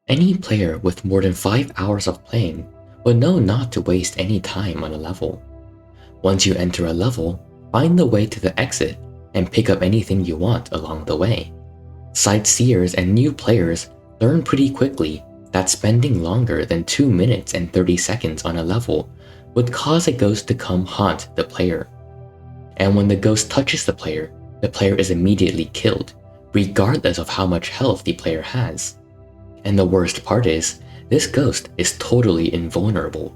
Any player with more than 5 hours of playing will know not to waste any time on a level. Once you enter a level, find the way to the exit and pick up anything you want along the way. Sightseers and new players learn pretty quickly that spending longer than 2 minutes and 30 seconds on a level would cause a ghost to come haunt the player. And when the ghost touches the player is immediately killed, regardless of how much health the player has. And the worst part is, this ghost is totally invulnerable.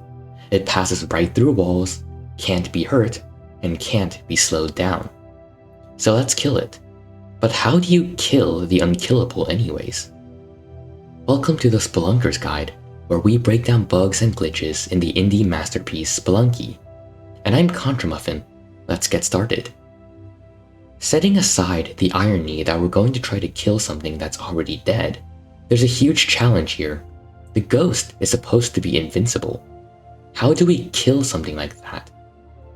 It passes right through walls, can't be hurt, and can't be slowed down. So let's kill it. But how do you kill the unkillable anyways? Welcome to the Spelunker's Guide, where we break down bugs and glitches in the indie masterpiece Spelunky. And I'm Contramuffin. Let's get started. Setting aside the irony that we're going to try to kill something that's already dead, there's a huge challenge here. The ghost is supposed to be invincible. How do we kill something like that?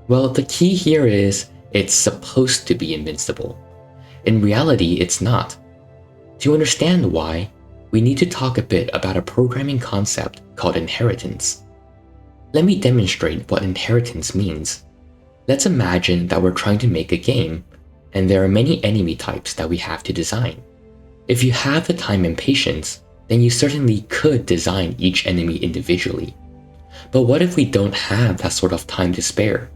Well, the key here is it's supposed to be invincible. In reality, it's not. To understand why, we need to talk a bit about a programming concept called inheritance. Let me demonstrate what inheritance means. Let's imagine that we're trying to make a game, and there are many enemy types that we have to design. If you have the time and patience, then you certainly could design each enemy individually. But what if we don't have that sort of time to spare?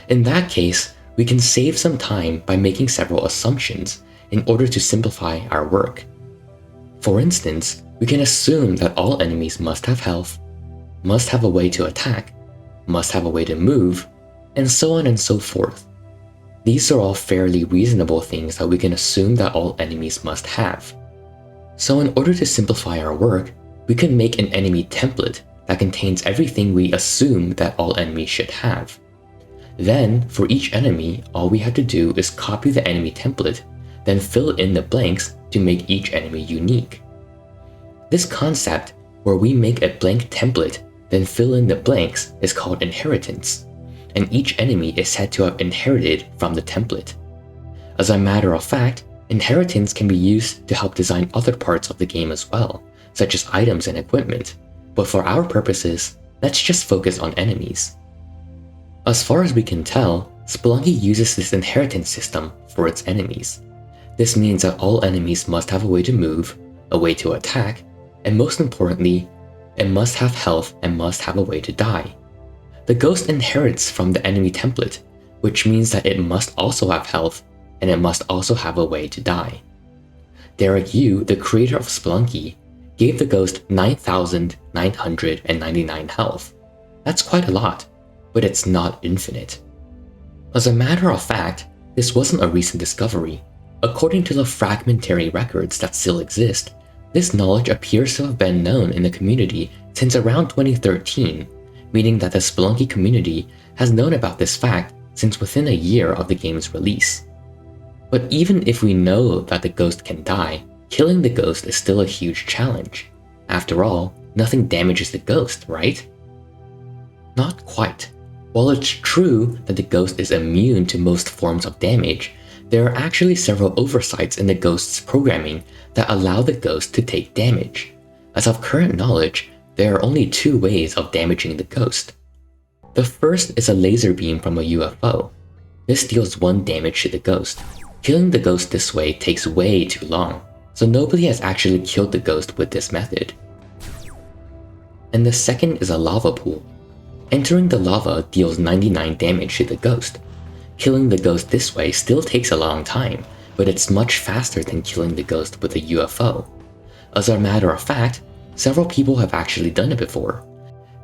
In that case, we can save some time by making several assumptions in order to simplify our work. For instance, we can assume that all enemies must have health, must have a way to attack, must have a way to move, and so on and so forth. These are all fairly reasonable things that we can assume that all enemies must have. So in order to simplify our work, we can make an enemy template that contains everything we assume that all enemies should have. Then, for each enemy, all we have to do is copy the enemy template, then fill in the blanks to make each enemy unique. This concept, where we make a blank template, then fill in the blanks, is called inheritance, and each enemy is said to have inherited from the template. As a matter of fact, inheritance can be used to help design other parts of the game as well, such as items and equipment, but for our purposes, let's just focus on enemies. As far as we can tell, Spelunky uses this inheritance system for its enemies. This means that all enemies must have a way to move, a way to attack, and most importantly, it must have health and must have a way to die. The ghost inherits from the enemy template, which means that it must also have health, and it must also have a way to die. Derek Yu, the creator of Spelunky, gave the ghost 9,999 health. That's quite a lot, but it's not infinite. As a matter of fact, this wasn't a recent discovery. According to the fragmentary records that still exist, this knowledge appears to have been known in the community since around 2013, meaning that the Spelunky community has known about this fact since within a year of the game's release. But even if we know that the ghost can die, killing the ghost is still a huge challenge. After all, nothing damages the ghost, right? Not quite. While it's true that the ghost is immune to most forms of damage, there are actually several oversights in the ghost's programming that allow the ghost to take damage. As of current knowledge, there are only 2 ways of damaging the ghost. The first is a laser beam from a UFO. This deals 1 damage to the ghost. Killing the ghost this way takes way too long, so nobody has actually killed the ghost with this method. And the second is a lava pool. Entering the lava deals 99 damage to the ghost. Killing the ghost this way still takes a long time, but it's much faster than killing the ghost with a UFO. As a matter of fact, several people have actually done it before.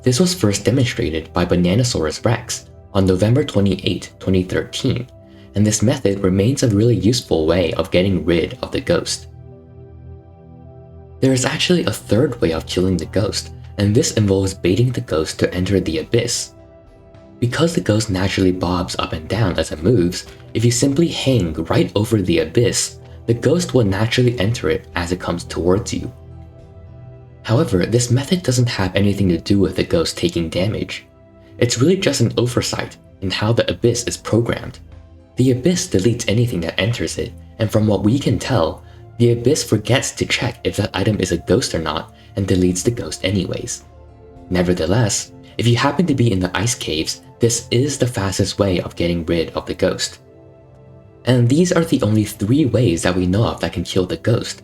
This was first demonstrated by Bananasaurus Rex on November 28, 2013, and this method remains a really useful way of getting rid of the ghost. There is actually a third way of killing the ghost, and this involves baiting the ghost to enter the abyss. Because the ghost naturally bobs up and down as it moves, if you simply hang right over the abyss, the ghost will naturally enter it as it comes towards you. However, this method doesn't have anything to do with the ghost taking damage. It's really just an oversight in how the abyss is programmed. The abyss deletes anything that enters it, and from what we can tell, the Abyss forgets to check if that item is a ghost or not and deletes the ghost anyways. Nevertheless, if you happen to be in the ice caves, this is the fastest way of getting rid of the ghost. And these are the only 3 ways that we know of that can kill the ghost.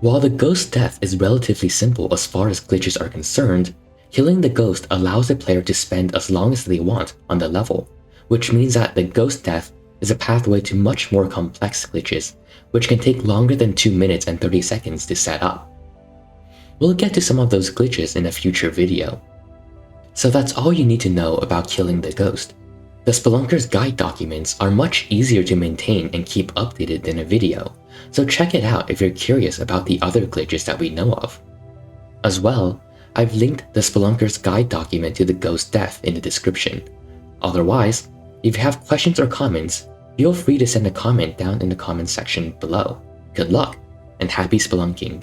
While the ghost death is relatively simple as far as glitches are concerned, killing the ghost allows the player to spend as long as they want on the level, which means that the ghost death is a pathway to much more complex glitches, which can take longer than 2 minutes and 30 seconds to set up. We'll get to some of those glitches in a future video. So that's all you need to know about killing the ghost. The Spelunker's guide documents are much easier to maintain and keep updated than a video, so check it out if you're curious about the other glitches that we know of. As well, I've linked the Spelunker's guide document to the ghost death in the description. Otherwise, if you have questions or comments, feel free to send a comment down in the comments section below. Good luck, and happy spelunking!